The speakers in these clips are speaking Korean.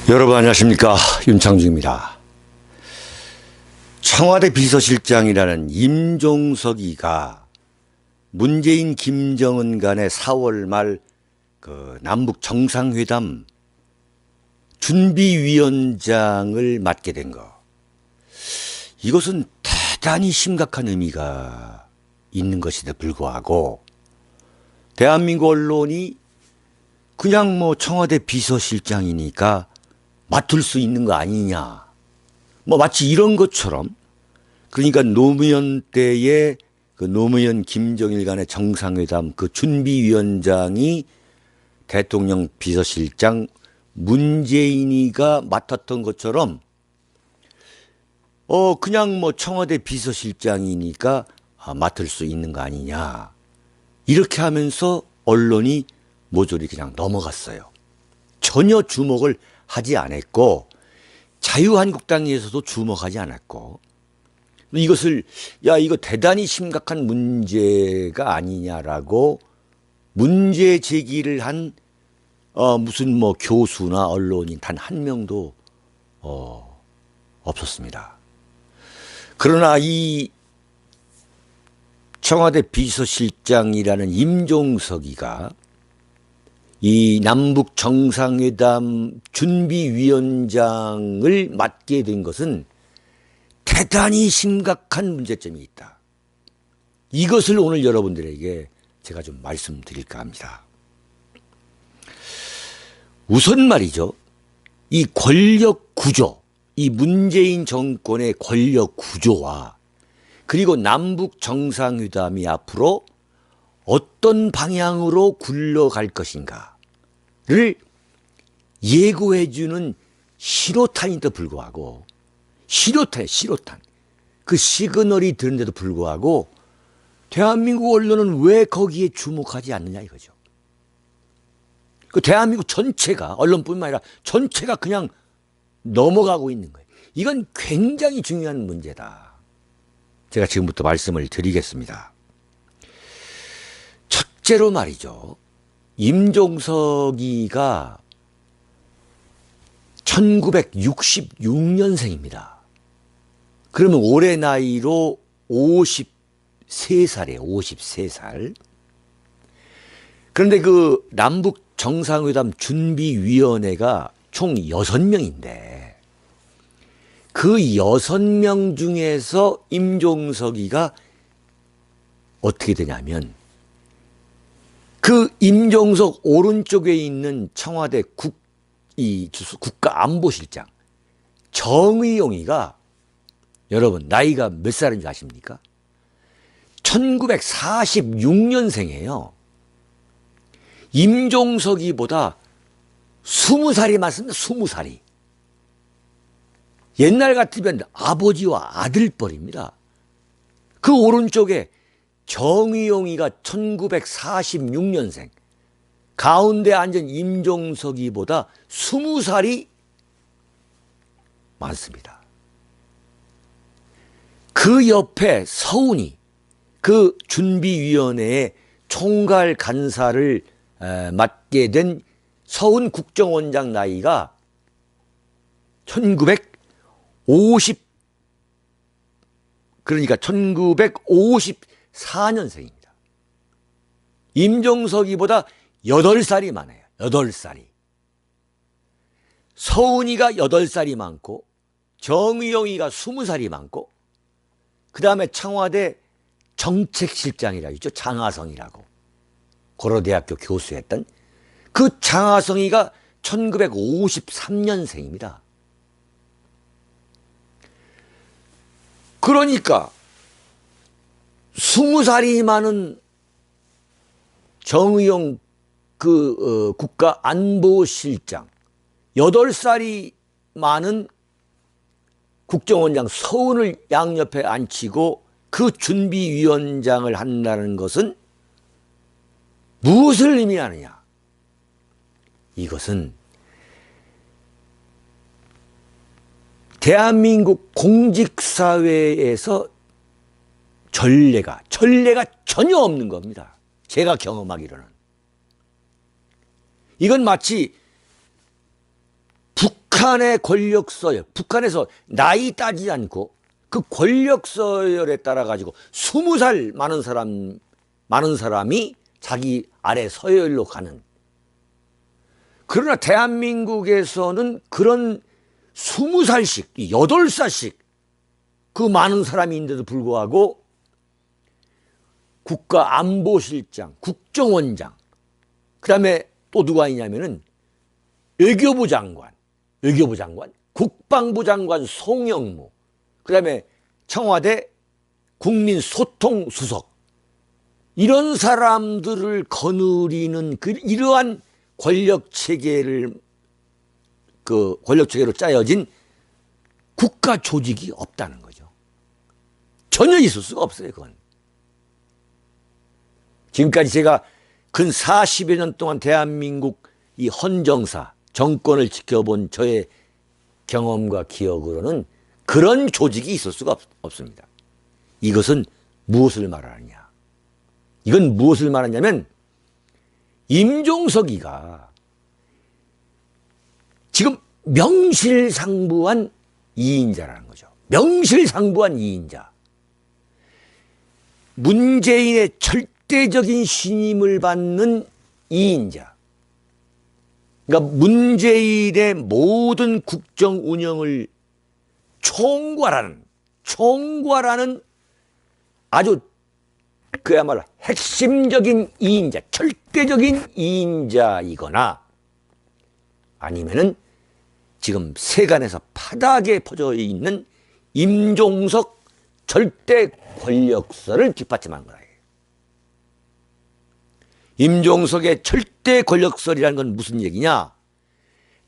여러분 안녕하십니까, 윤창중입니다. 청와대 비서실장이라는 임종석이가 문재인 김정은 간의 4월 말 남북 정상회담 준비위원장을 맡게 된 거, 이것은 대단히 심각한 의미가 있는 것에도 불구하고 대한민국 언론이 그냥 청와대 비서실장이니까 맡을 수 있는 거 아니냐, 마치 이런 것처럼, 그러니까 노무현 때의 노무현 김정일 간의 정상회담 준비위원장이 대통령 비서실장 문재인이가 맡았던 것처럼 그냥 청와대 비서실장이니까 맡을 수 있는 거 아니냐, 이렇게 하면서 언론이 모조리 그냥 넘어갔어요. 전혀 주목을 하지 않았고 자유한국당에서도 주목하지 않았고, 이것을 이거 대단히 심각한 문제가 아니냐라고 문제 제기를 한 무슨 교수나 언론인 단 한 명도 없었습니다. 그러나 이 청와대 비서실장이라는 임종석이가 이 남북 정상회담 준비위원장을 맡게 된 것은 대단히 심각한 문제점이 있다. 이것을 오늘 여러분들에게 제가 좀 말씀드릴까 합니다. 우선 말이죠, 이 권력 구조, 이 문재인 정권의 권력 구조와 그리고 남북 정상회담이 앞으로 어떤 방향으로 굴러갈 것인가를 예고해주는 신호탄인데도 불구하고, 신호탄, 그 시그널이 들은데도 불구하고 대한민국 언론은 왜 거기에 주목하지 않느냐 이거죠. 대한민국 전체가, 언론뿐만 아니라 전체가 그냥 넘어가고 있는 거예요. 이건 굉장히 중요한 문제다. 제가 지금부터 말씀을 드리겠습니다. 첫째로 말이죠, 임종석이가 1966년생입니다. 그러면 올해 나이로 53살이에요. 53살. 그런데 남북 정상회담 준비위원회가 총 6명인데 그 6명 중에서 임종석이가 어떻게 되냐면, 임종석 오른쪽에 있는 청와대 국가안보실장 정의용이가, 여러분 나이가 몇 살인지 아십니까? 1946년생이에요. 임종석이보다 20살이 많습니다. 20살이. 옛날 같으면 아버지와 아들뻘입니다. 그 오른쪽에 정의용이가 1946년생, 가운데 앉은 임종석이보다 20살이 많습니다. 그 옆에 서훈이, 준비위원회의 총괄 간사를 맡게 된 서훈 국정원장 나이가 1954년생입니다. 임종석이보다 8살이 많아요. 8살이. 서훈이가 8살이 많고 정의용이가 20살이 많고, 그 다음에 청와대 정책실장이라고 있죠. 장하성이라고. 고려대학교 교수했던 장하성이가 1953년생입니다. 그러니까 20살이 많은 정의용 국가안보실장, 8살이 많은 국정원장 서훈을 양옆에 앉히고 준비위원장을 한다는 것은 무엇을 의미하느냐? 이것은 대한민국 공직사회에서 전례가 전혀 없는 겁니다. 제가 경험하기로는. 이건 마치 북한 북한의 권력 서열, 북한에서 나이 따지지 않고 그 권력 서열에 따라 가지고 20살 많은 사람이 자기 아래 서열로 가는. 그러나 대한민국에서는 그런 20살씩, 8살씩 그 많은 사람이 있는데도 불구하고 국가안보실장, 국정원장, 그 다음에 또 누가 있냐면은 외교부 장관, 국방부 장관 송영무, 그 다음에 청와대 국민소통수석, 이런 사람들을 거느리는 이러한 권력체계로 짜여진 국가 조직이 없다는 거죠. 전혀 있을 수가 없어요, 그건. 지금까지 제가 근 40여 년 동안 대한민국 이 헌정사, 정권을 지켜본 저의 경험과 기억으로는 그런 조직이 있을 수가 없습니다. 이것은 무엇을 말하느냐? 이건 무엇을 말하냐면 임종석이가 지금 명실상부한 2인자라는 거죠. 명실상부한 2인자. 문재인의 절대적인 신임을 받는 2인자. 그러니까 문재인의 모든 국정 운영을 총괄하는 아주 그야말로 핵심적인 2인자, 절대적인 2인자이거나 아니면은 지금 세간에서 파닥에 퍼져 있는 임종석 절대 권력설을 뒷받침하는 거예요. 임종석의 절대 권력설이라는 건 무슨 얘기냐?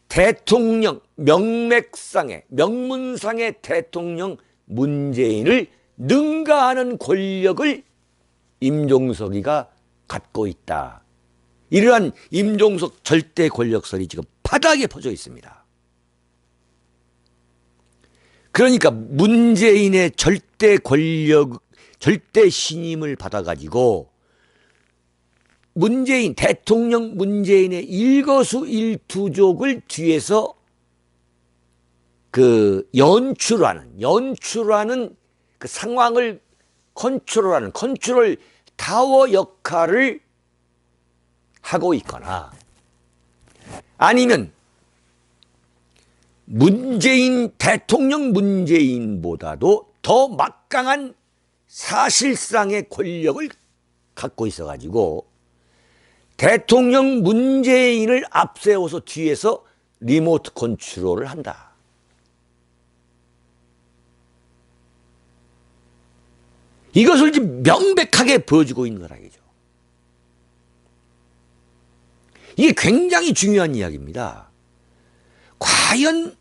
대통령 명문상의 대통령 문재인을 능가하는 권력을 임종석이가 갖고 있다. 이러한 임종석 절대 권력설이 지금 바닥에 퍼져 있습니다. 그러니까 문재인의 절대 신임을 받아가지고 대통령 문재인의 일거수일투족을 뒤에서 연출하는 그 상황을 컨트롤하는 컨트롤 타워 역할을 하고 있거나 아니면 대통령 문재인보다도 더 막강한 사실상의 권력을 갖고 있어가지고 대통령 문재인을 앞세워서 뒤에서 리모트 컨트롤을 한다. 이것을 지금 명백하게 보여주고 있는 거라겠죠. 이게 굉장히 중요한 이야기입니다. 과연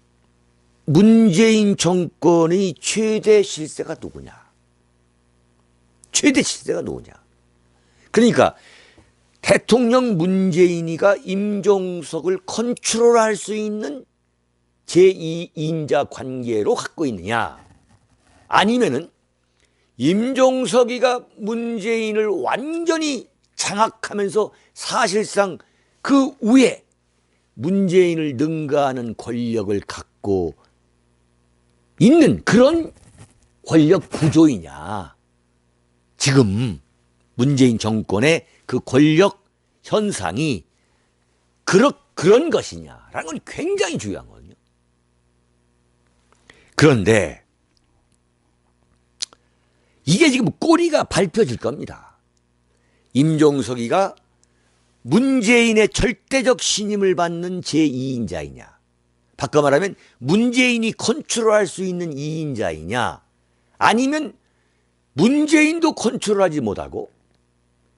문재인 정권의 최대 실세가 누구냐? 그러니까 대통령 문재인이가 임종석을 컨트롤할 수 있는 제2인자 관계로 갖고 있느냐? 아니면은 임종석이가 문재인을 완전히 장악하면서 사실상 그 위에 문재인을 능가하는 권력을 갖고 있는 그런 권력 구조이냐. 지금 문재인 정권의 그 권력 현상이 그런 것이냐라는 건 굉장히 중요한 거거든요. 그런데 이게 지금 꼬리가 밟혀질 겁니다. 임종석이가 문재인의 절대적 신임을 받는 제2인자이냐, 바꿔 말하면 문재인이 컨트롤할 수 있는 2인자이냐, 아니면 문재인도 컨트롤하지 못하고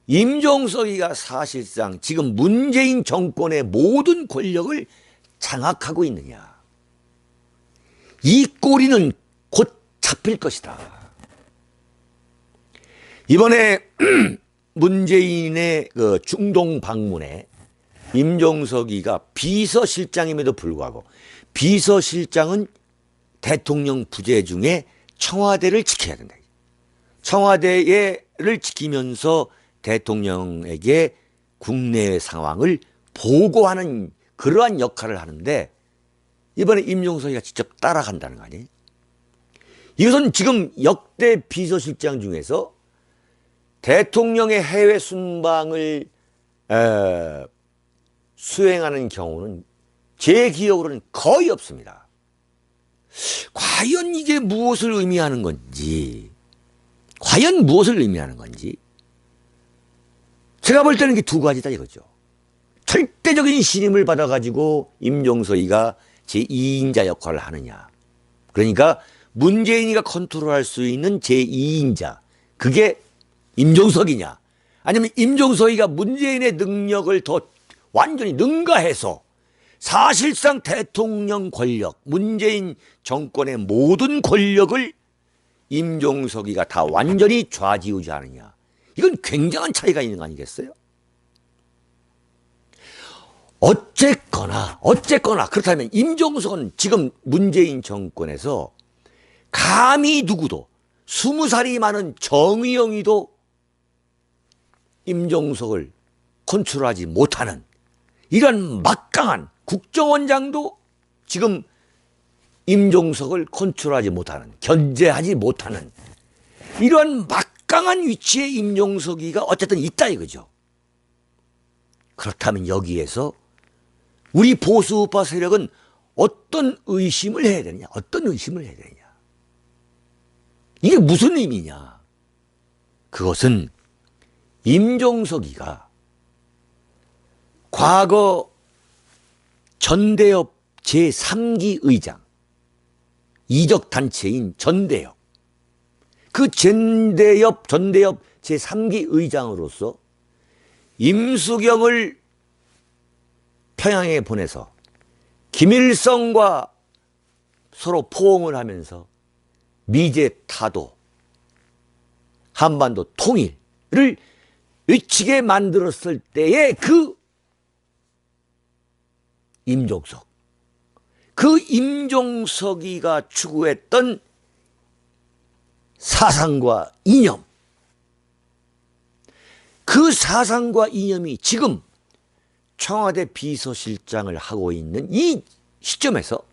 임종석이가 사실상 지금 문재인 정권의 모든 권력을 장악하고 있느냐. 이 꼬리는 곧 잡힐 것이다. 이번에 문재인의 그 중동 방문에 임종석이가 비서실장임에도 불구하고, 비서실장은 대통령 부재 중에 청와대를 지켜야 된다. 청와대를 지키면서 이번에 임종석이가 직접 따라간다는 거 아니에요? 이것은 지금 역대 비서실장 중에서 대통령의 해외 순방을 수행하는 경우는 제 기억으로는 거의 없습니다. 과연 이게 무엇을 의미하는 건지, 과연 무엇을 의미하는 건지, 제가 볼 때는 이게 두 가지다 이거죠. 절대적인 신임을 받아가지고 임종석이가 제2인자 역할을 하느냐. 그러니까 문재인이가 컨트롤할 수 있는 제2인자, 그게 임종석이냐. 아니면 임종석이가 문재인의 능력을 더 완전히 능가해서 사실상 대통령 권력, 문재인 정권의 모든 권력을 임종석이가 다 완전히 좌지우지하느냐. 이건 굉장한 차이가 있는 거 아니겠어요? 어쨌거나 그렇다면 임종석은 지금 문재인 정권에서 감히 누구도 20살이 많은 정의영이도 임종석을 컨트롤하지 못하는 이런 막강한, 국정원장도 지금 임종석을 컨트롤하지 못하는, 견제하지 못하는 이러한 막강한 위치에 임종석이가 어쨌든 있다 이거죠. 그렇다면 여기에서 우리 보수우파 세력은 어떤 의심을 해야 되느냐? 어떤 의심을 해야 되느냐? 이게 무슨 의미냐? 그것은 임종석이가 과거 전대협 제3기 의장, 이적단체인 전대협, 그 전대협 제3기 의장으로서 임수경을 평양에 보내서 김일성과 서로 포옹을 하면서 미제 타도, 한반도 통일을 외치게 만들었을 때의 그 임종석, 그 임종석이가 추구했던 사상과 이념, 그 사상과 이념이 지금 청와대 비서실장을 하고 있는 이 시점에서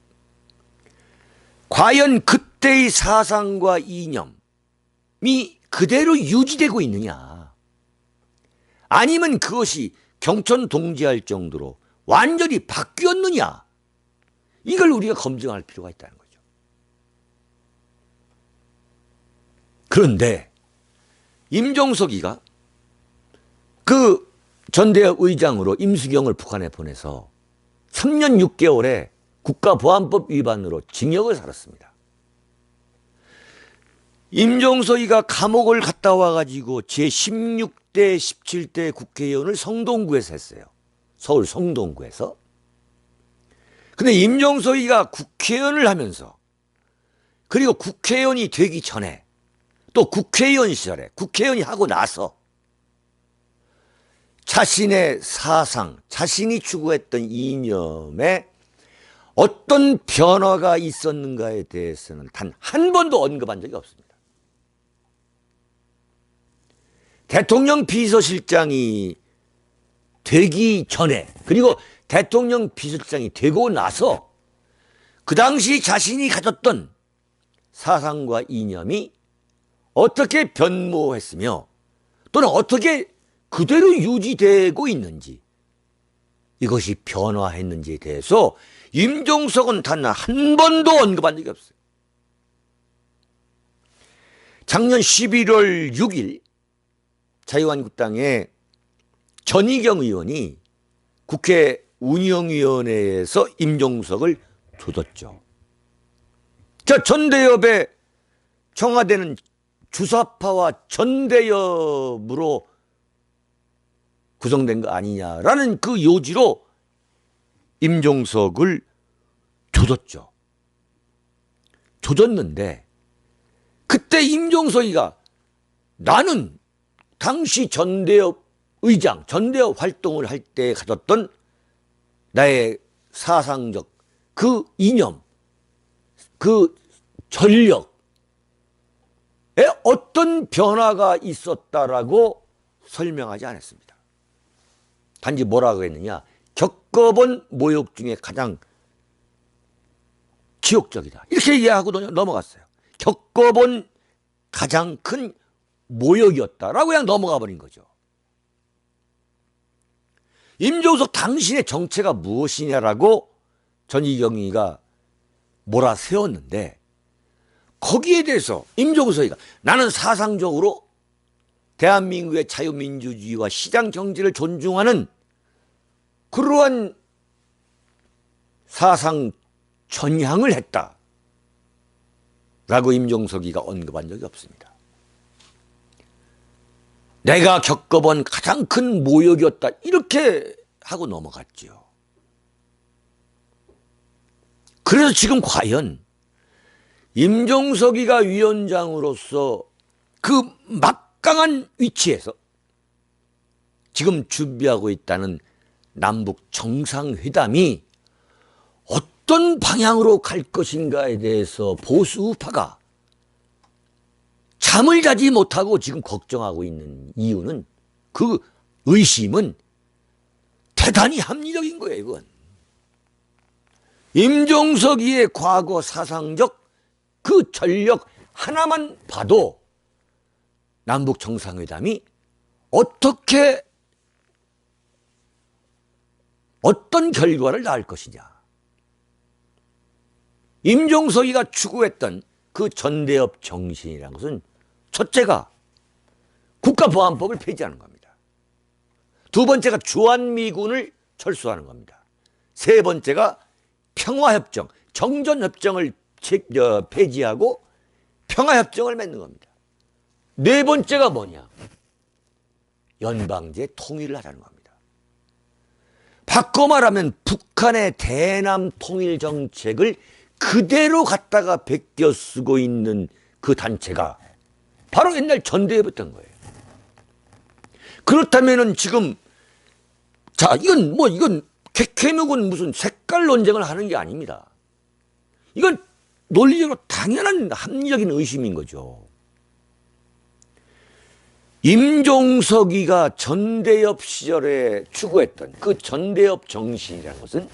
과연 그때의 사상과 이념이 그대로 유지되고 있느냐, 아니면 그것이 경천 동지할 정도로 완전히 바뀌었느냐, 이걸 우리가 검증할 필요가 있다는 거죠. 그런데 임종석이가 그 전대협 의장으로 임수경을 북한에 보내서 3년 6개월의 국가보안법 위반으로 징역을 살았습니다. 임종석이가 감옥을 갔다 와가지고 제16대, 17대 국회의원을 성동구에서 했어요. 서울 성동구에서. 근데 임종석이가 국회의원을 하면서, 그리고 국회의원이 되기 전에, 또 국회의원 시절에, 국회의원이 하고 나서 자신의 사상, 자신이 추구했던 이념에 어떤 변화가 있었는가에 대해서는 단 한 번도 언급한 적이 없습니다. 대통령 비서실장이 되기 전에, 그리고 대통령 비서실장이 되고 나서 그 당시 자신이 가졌던 사상과 이념이 어떻게 변모했으며 또는 어떻게 그대로 유지되고 있는지, 이것이 변화했는지에 대해서 임종석은 단 한 번도 언급한 적이 없어요. 작년 11월 6일 자유한국당의 전희경 의원이 국회 운영위원회에서 임종석을 조졌죠. 자, 전대협의 청와대는 주사파와 전대협으로 구성된 거 아니냐라는 그 요지로 임종석을 조졌죠. 조졌는데 그때 임종석이가 나는 당시 전대협 의장, 전대협 활동을 할 때 가졌던 나의 사상적 그 이념, 그 전력에 어떤 변화가 있었다라고 설명하지 않았습니다. 단지 뭐라고 했느냐, 겪어본 모욕 중에 가장 지옥적이다. 이렇게 얘기하고 넘어갔어요. 겪어본 가장 큰 모욕이었다라고 그냥 넘어가 버린 거죠. 임종석 당신의 정체가 무엇이냐라고 전희경이가 몰아세웠는데 거기에 대해서 임종석이가 나는 사상적으로 대한민국의 자유민주주의와 시장경제를 존중하는 그러한 사상 전향을 했다 라고 임종석이가 언급한 적이 없습니다. 내가 겪어본 가장 큰 모욕이었다 이렇게 하고 넘어갔죠. 그래서 지금 과연 임종석이가 위원장으로서 그 막강한 위치에서 지금 준비하고 있다는 남북 정상회담이 어떤 방향으로 갈 것인가에 대해서 보수 우파가 잠을 자지 못하고 지금 걱정하고 있는 이유는 그 의심은 대단히 합리적인 거예요. 이건 임종석이의 과거 사상적 그 전력 하나만 봐도 남북 정상회담이 어떤 결과를 낳을 것이냐. 임종석이가 추구했던 그 전대협 정신이라는 것은 첫째가 국가보안법을 폐지하는 겁니다. 두 번째가 주한미군을 철수하는 겁니다. 세 번째가 평화협정, 정전협정을 폐지하고 평화협정을 맺는 겁니다. 네 번째가 뭐냐? 연방제 통일을 하자는 겁니다. 바꿔 말하면 북한의 대남 통일 정책을 그대로 갖다가 베껴 쓰고 있는 그 단체가 바로 옛날 전대협이었던 거예요. 그렇다면은 지금 이건 캐캐묵은 무슨 색깔 논쟁을 하는 게 아닙니다. 이건 논리적으로 당연한 합리적인 의심인 거죠. 임종석이가 전대협 시절에 추구했던 그 전대협 정신이라는 것은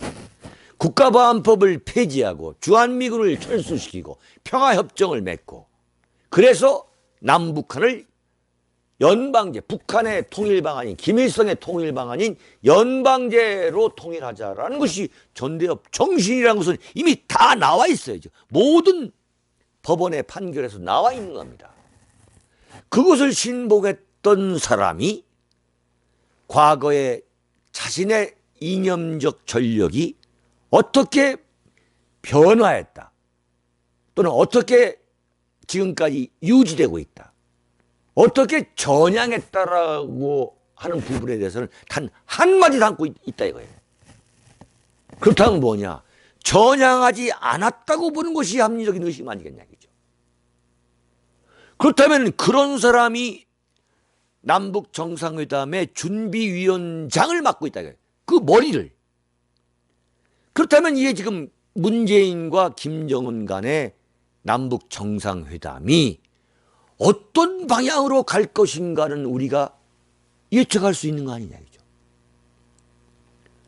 국가보안법을 폐지하고 주한미군을 철수시키고 평화협정을 맺고 그래서 남북한을 연방제, 북한의 통일 방안인 김일성의 통일 방안인 연방제로 통일하자라는 것이 전대협 정신이라는 것은 이미 다 나와 있어요. 모든 법원의 판결에서 나와 있는 겁니다. 그것을 신봉했던 사람이 과거에 자신의 이념적 전력이 어떻게 변화했다 또는 어떻게 지금까지 유지되고 있다 어떻게 전향했다라고 하는 부분에 대해서는 단 한마디도 않고 있다 이거예요. 그렇다면 뭐냐? 전향하지 않았다고 보는 것이 합리적인 의심 아니겠냐 이죠. 그렇다면 그런 사람이 남북 정상회담의 준비위원장을 맡고 있다 이거예요. 그 머리를. 그렇다면 이게 지금 문재인과 김정은 간의 남북 정상회담이 어떤 방향으로 갈 것인가는 우리가 예측할 수 있는 거 아니냐 이죠.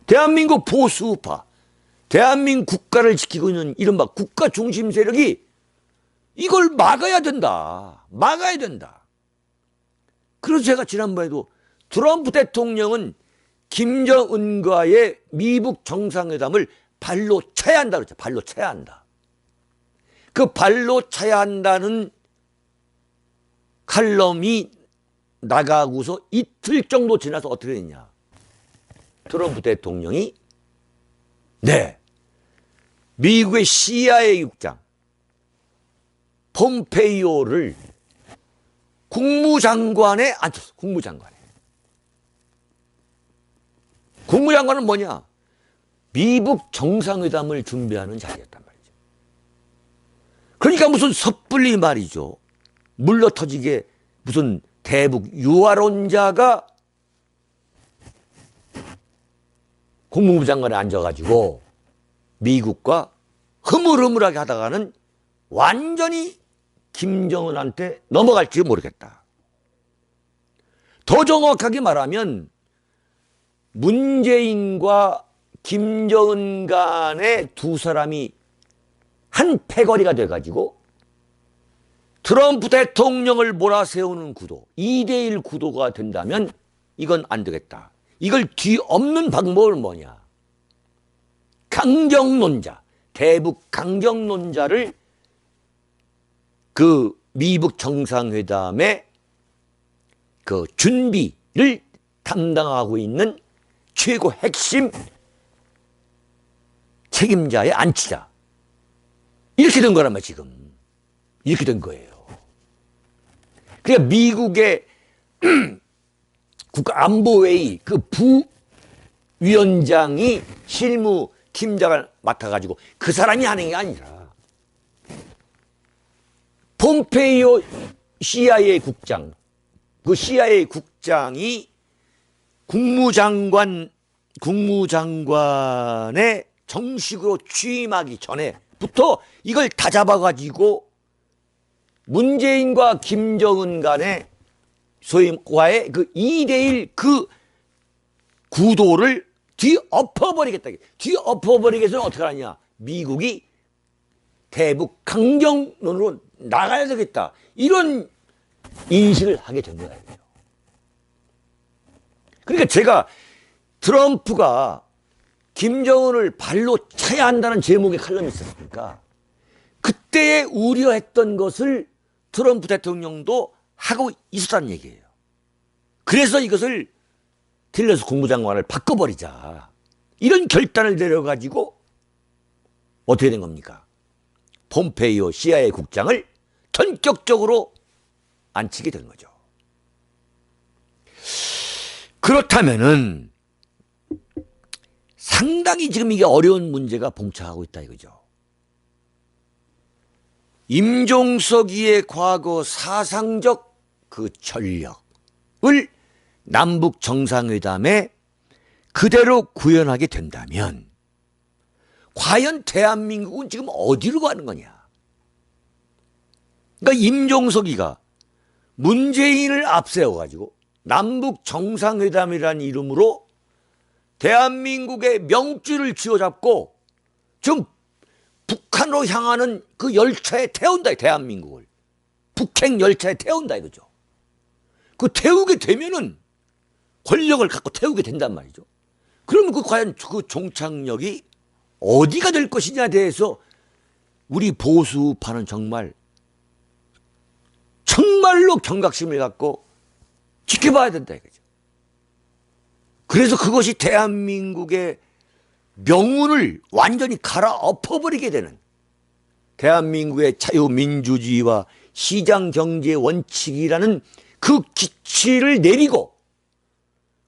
대한민국 보수우파, 대한민국 국가를 지키고 있는 이른바 국가 중심 세력이 이걸 막아야 된다. 막아야 된다. 그래서 제가 지난번에도 트럼프 대통령은 김정은과의 미북 정상회담을 발로 차야 한다 그랬죠. 발로 차야 한다. 그 발로 차야 한다는 칼럼이 나가고서 이틀 정도 지나서 어떻게 됐냐. 트럼프 대통령이 미국의 CIA 국장 폼페이오를 국무장관에 앉혔어. 국무장관은 뭐냐? 미북 정상회담을 준비하는 자리였단 말이죠. 그러니까 무슨 섣불리 말이죠. 물러터지게 무슨 대북 유화론자가 국무부 장관에 앉아가지고 미국과 흐물흐물하게 하다가는 완전히 김정은한테 넘어갈지 모르겠다. 더 정확하게 말하면 문재인과 김정은 간의 두 사람이 한 패거리가 돼가지고 트럼프 대통령을 몰아세우는 구도, 2대1 구도가 된다면 이건 안 되겠다. 이걸 뒤엎는 방법은 뭐냐? 강경론자, 대북 강경론자를 그 미북 정상회담의 그 준비를 담당하고 있는 최고 핵심 책임자에 앉히자. 이렇게 된 거란 말이야, 지금. 이렇게 된 거예요. 그러니까 미국의 국가안보회의 그 부위원장이 실무 팀장을 맡아가지고 그 사람이 하는 게 아니라 폼페이오 CIA 국장, 그 CIA 국장이 국무장관에 정식으로 취임하기 전에부터 이걸 다 잡아가지고 문재인과 김정은 간의 소위와의 그 2대1 그 구도를 뒤엎어버리겠다. 뒤엎어버리기 위해서는 어떻게 하냐? 미국이 대북 강경론으로 나가야 되겠다. 이런 인식을 하게 된 거예요. 그러니까 제가 트럼프가 김정은을 발로 차야 한다는 제목의 칼럼이 있었으니까 그때에 우려했던 것을 트럼프 대통령도 하고 있었다는 얘기예요. 그래서 이것을 틸러스 국무장관을 바꿔버리자. 이런 결단을 내려가지고 어떻게 된 겁니까? 폼페이오 CIA 국장을 전격적으로 앉히게 된 거죠. 그렇다면은 상당히 지금 이게 어려운 문제가 봉착하고 있다 이거죠. 임종석이의 과거 사상적 그 전력을 남북 정상회담에 그대로 구현하게 된다면 과연 대한민국은 지금 어디로 가는 거냐? 그러니까 임종석이가 문재인을 앞세워가지고 남북 정상회담이라는 이름으로 대한민국의 명줄을 쥐어잡고 지금 북한으로 향하는 그 열차에 태운다, 대한민국을. 북핵 열차에 태운다 이거죠. 그 태우게 되면은 권력을 갖고 태우게 된단 말이죠. 그러면 그 과연 그 종착역이 어디가 될 것이냐에 대해서 우리 보수파는 정말로 경각심을 갖고 지켜봐야 된다 이거죠. 그래서 그것이 대한민국의 명운을 완전히 갈아엎어버리게 되는, 대한민국의 자유민주주의와 시장경제의 원칙이라는 그 기치를 내리고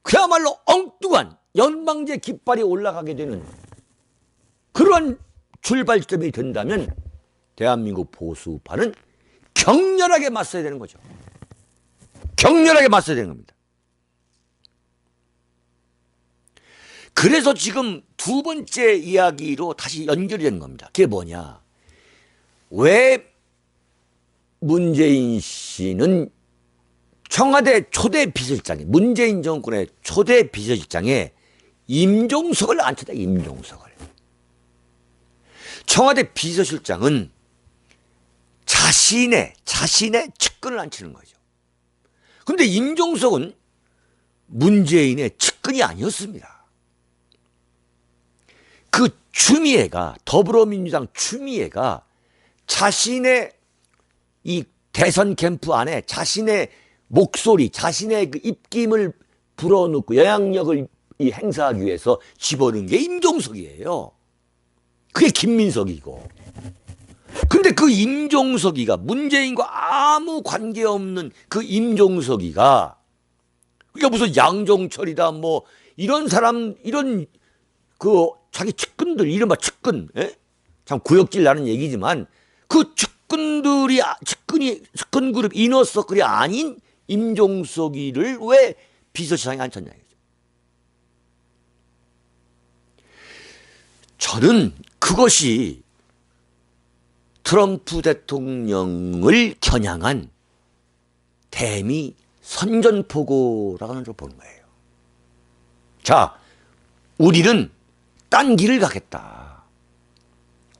그야말로 엉뚱한 연방제 깃발이 올라가게 되는 그러한 출발점이 된다면 대한민국 보수파는 격렬하게 맞서야 되는 거죠. 격렬하게 맞서야 되는 겁니다. 그래서 지금 두 번째 이야기로 다시 연결이 되는 겁니다. 그게 뭐냐? 왜 문재인 씨는 청와대 초대 비서실장에, 문재인 정권의 초대 비서실장에 임종석을 앉혔다, 임종석을. 청와대 비서실장은 자신의 측근을 앉히는 거죠. 그런데 임종석은 문재인의 측근이 아니었습니다. 그 추미애가, 더불어민주당 추미애가 자신의 이 대선 캠프 안에 자신의 목소리, 자신의 그 입김을 불어넣고 영향력을 행사하기 위해서 집어넣은 게 임종석이에요. 그게 김민석이고. 근데 그 임종석이가, 문재인과 아무 관계없는 그 임종석이가, 그러니까 무슨 양종철이다 뭐 이런 사람, 이런 그 자기 측근들, 이른바 측근, 참 구역질 나는 얘기지만 그 측근들이, 측근 그룹 이너서클이 아닌 임종석이를 왜 비서실장에 앉혔냐 이거죠. 저는 그것이 트럼프 대통령을 겨냥한 대미 선전포고라고 하는 걸 보는 거예요. 자, 우리는 딴 길을 가겠다.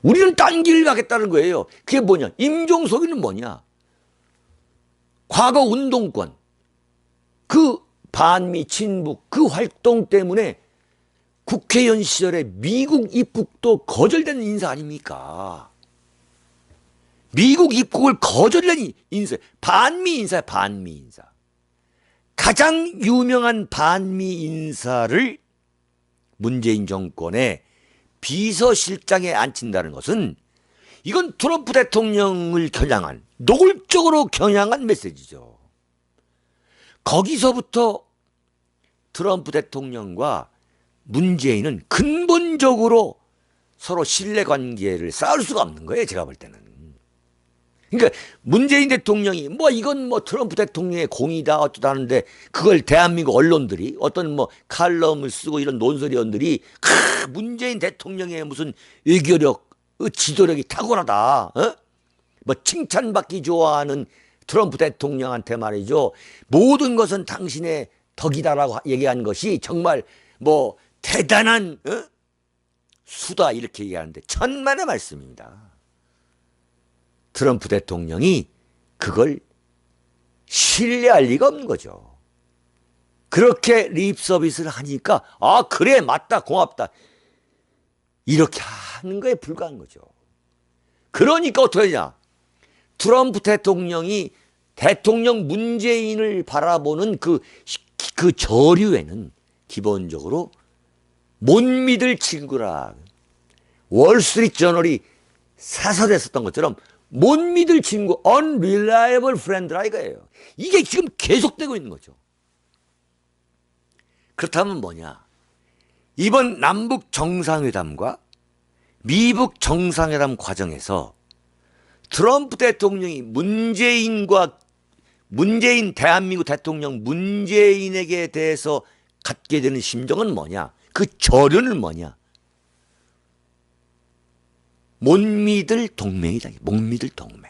우리는 딴 길을 가겠다는 거예요. 그게 뭐냐? 임종석이는 뭐냐? 과거 운동권, 그 반미 친북 그 활동 때문에 국회의원 시절에 미국 입국도 거절된 인사 아닙니까? 미국 입국을 거절된 인사, 반미 인사야, 반미 인사. 가장 유명한 반미 인사를 문재인 정권의 비서실장에 앉힌다는 것은 이건 트럼프 대통령을 겨냥한, 노골적으로 겨냥한 메시지죠. 거기서부터 트럼프 대통령과 문재인은 근본적으로 서로 신뢰관계를 쌓을 수가 없는 거예요, 제가 볼 때는. 그러니까 문재인 대통령이 이건 트럼프 대통령의 공이다 어쩌다는데 그걸 대한민국 언론들이 어떤 칼럼을 쓰고 이런 논설위원들이 문재인 대통령의 무슨 외교력, 지도력이 탁월하다, 칭찬받기 좋아하는 트럼프 대통령한테 말이죠, 모든 것은 당신의 덕이다라고 얘기한 것이 정말 대단한 수다 이렇게 얘기하는데 천만의 말씀입니다. 트럼프 대통령이 그걸 신뢰할 리가 없는 거죠. 그렇게 립 서비스를 하니까 그래 맞다 고맙다 이렇게 하는 거에 불과한 거죠. 그러니까 어떻게 하냐, 트럼프 대통령이 대통령 문재인을 바라보는 그 저류에는 기본적으로 못 믿을 친구라, 월스트리트 저널이 사설했었던 것처럼 못 믿을 친구, unreliable friend라 이거예요. 이게 지금 계속되고 있는 거죠. 그렇다면 뭐냐, 이번 남북 정상회담과 미북 정상회담 과정에서 트럼프 대통령이 문재인 대한민국 대통령 문재인에게 대해서 갖게 되는 심정은 뭐냐, 그 저류는 뭐냐, 못 믿을 동맹이다. 못 믿을 동맹.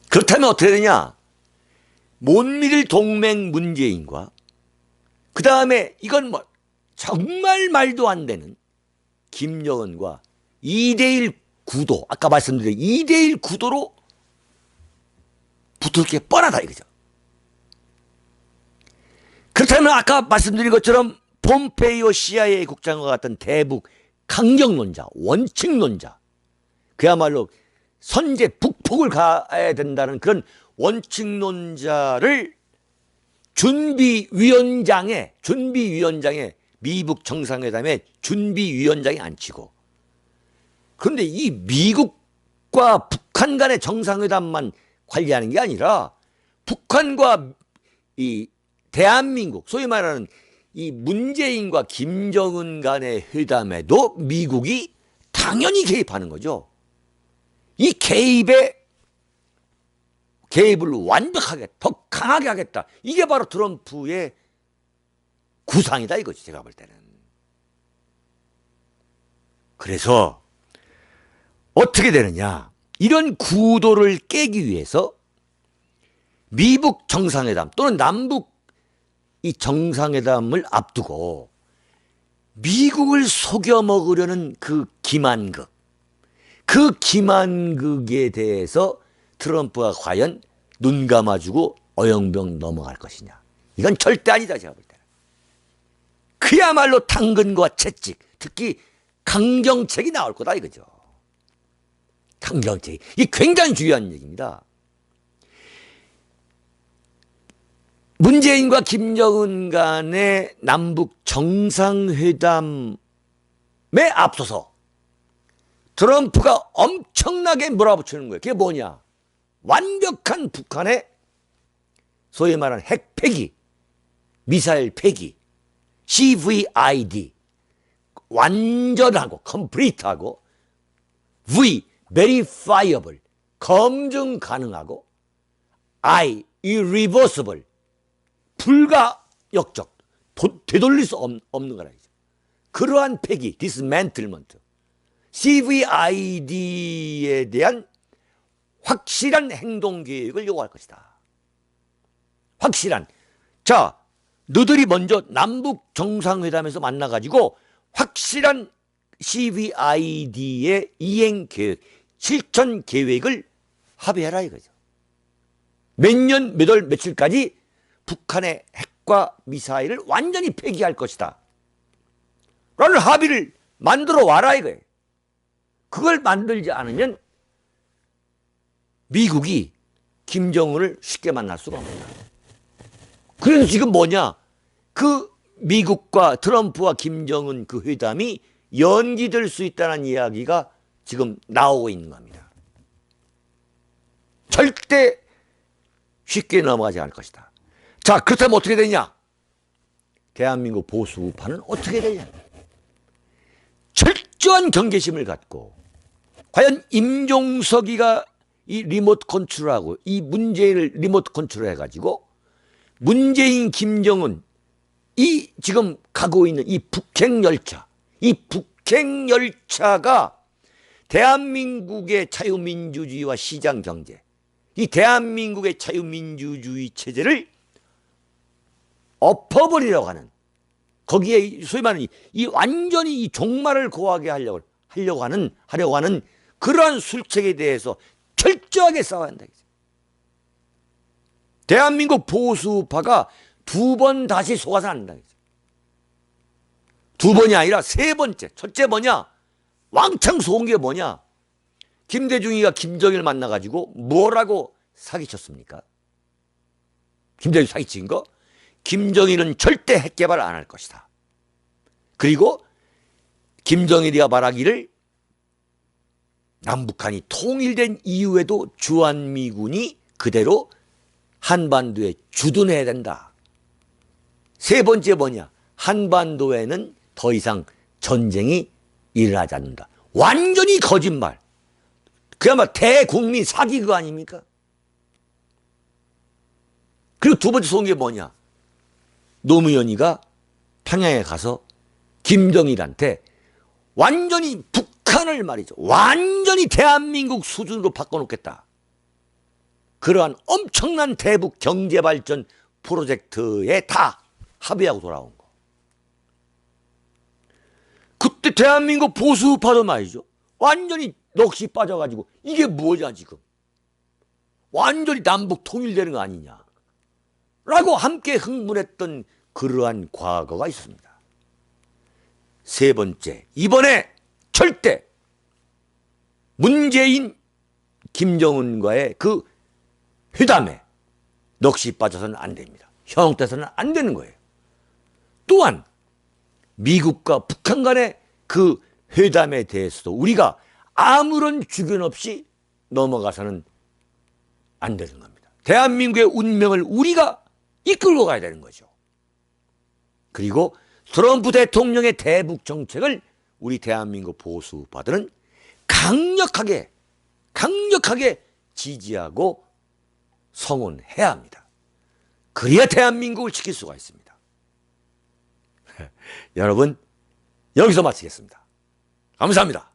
그렇다면 어떻게 되냐, 못 믿을 동맹 문재인과 그 다음에 이건 정말 말도 안 되는 김정은과 2대1 구도, 아까 말씀드린 2대1 구도로 붙을 게 뻔하다 이거죠. 그렇다면 아까 말씀드린 것처럼 폼페이오 CIA 국장과 같은 대북 강경론자, 원칙론자, 그야말로 선제 북폭을 가야 된다는 그런 원칙론자를 준비위원장에 미북 정상회담의 준비위원장에 앉히고, 그런데 이 미국과 북한 간의 정상회담만 관리하는 게 아니라 북한과 이 대한민국, 소위 말하는 이 문재인과 김정은 간의 회담에도 미국이 당연히 개입하는 거죠. 이 개입을 완벽하게 더 강하게 하겠다, 이게 바로 트럼프의 구상이다 이거지, 제가 볼 때는. 그래서 어떻게 되느냐, 이런 구도를 깨기 위해서 미북 정상회담 또는 남북 이 정상회담을 앞두고 미국을 속여 먹으려는 그 기만극, 그 기만극에 대해서 트럼프가 과연 눈 감아주고 어영병 넘어갈 것이냐, 이건 절대 아니다, 제가 볼 때는. 그야말로 당근과 채찍, 특히 강경책이 나올 거다 이거죠. 강경책, 이 굉장히 중요한 얘기입니다. 문재인과 김정은 간의 남북 정상회담에 앞서서 트럼프가 엄청나게 몰아붙이는 거예요. 그게 뭐냐, 완벽한 북한의 소위 말하는 핵 폐기, 미사일 폐기, CVID, 완전하고 컴플리트하고, V, verifiable, 검증 가능하고, I, irreversible, 불가역적, 되돌릴 수 없는 거라. 그러한 폐기, dismantlement, CVID에 대한 확실한 행동 계획을 요구할 것이다. 확실한. 자, 너들이 먼저 남북 정상회담에서 만나가지고 확실한 CVID의 이행 계획, 실천 계획을 합의해라 이거죠. 몇 년, 몇 월, 며칠까지 북한의 핵과 미사일을 완전히 폐기할 것이다 라는 합의를 만들어 와라 이거예요. 그걸 만들지 않으면 미국이 김정은을 쉽게 만날 수가 없다. 그래서 지금 뭐냐, 그 미국과 트럼프와 김정은 그 회담이 연기될 수 있다는 이야기가 지금 나오고 있는 겁니다. 절대 쉽게 넘어가지 않을 것이다. 자, 그렇다면 어떻게 되냐? 대한민국 보수파는 어떻게 되냐? 철저한 경계심을 갖고 과연 임종석이가 이 리모트 컨트롤하고 이 문재인을 리모트 컨트롤 해가지고 문재인, 김정은 이 지금 가고 있는 이 북핵열차, 이 북핵열차가 대한민국의 자유민주주의와 시장경제, 이 대한민국의 자유민주주의 체제를 엎어버리려고 하는, 거기에 소위 말하는 이 완전히 이 종말을 고하게 하려고 하는 그러한 술책에 대해서 철저하게 싸워야 한다. 대한민국 보수파가 두 번 다시 속아서 안 한다. 두 번이 아니라 세 번째. 첫째 뭐냐? 왕창 속은 게 뭐냐? 김대중이가 김정일을 만나가지고 뭐라고 사기쳤습니까? 김대중이 사기친 거? 김정일은 절대 핵개발 안 할 것이다. 그리고 김정일이가 말하기를 남북한이 통일된 이후에도 주한미군이 그대로 한반도에 주둔해야 된다. 세 번째 뭐냐? 한반도에는 더 이상 전쟁이 일어나지 않는다. 완전히 거짓말. 그야말로 대국민 사기 그거 아닙니까? 그리고 두 번째 속은 게 뭐냐? 노무현이가 평양에 가서 김정일한테 완전히 북한을 말이죠, 완전히 대한민국 수준으로 바꿔놓겠다. 그러한 엄청난 대북 경제발전 프로젝트에 다 합의하고 돌아온 거. 그때 대한민국 보수파도 말이죠, 완전히 넋이 빠져가지고 이게 뭐냐 지금, 완전히 남북 통일되는 거 아니냐 라고 함께 흥분했던 그러한 과거가 있습니다. 세 번째, 이번에 절대 문재인, 김정은과의 그 회담에 넋이 빠져서는 안 됩니다. 현혹돼서는 안 되는 거예요. 또한 미국과 북한 간의 그 회담에 대해서도 우리가 아무런 주견 없이 넘어가서는 안 되는 겁니다. 대한민국의 운명을 우리가 이끌고 가야 되는 거죠. 그리고 트럼프 대통령의 대북 정책을 우리 대한민국 보수파들은 강력하게 지지하고 성원해야 합니다. 그래야 대한민국을 지킬 수가 있습니다. 여러분, 여기서 마치겠습니다. 감사합니다.